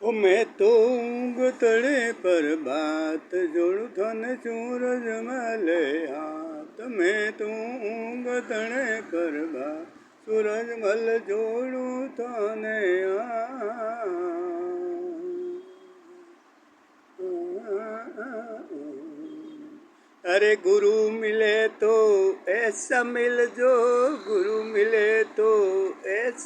ओ मैं तो ऊँग तड़े पर बात जोड़ू थने सूरज मले हाथ मैं तो ऊँग तड़े पर बात सूरज मल जोड़ू थने अरे गुरु मिले तो ऐसा मिल जो गुरु मिले तो ऐसा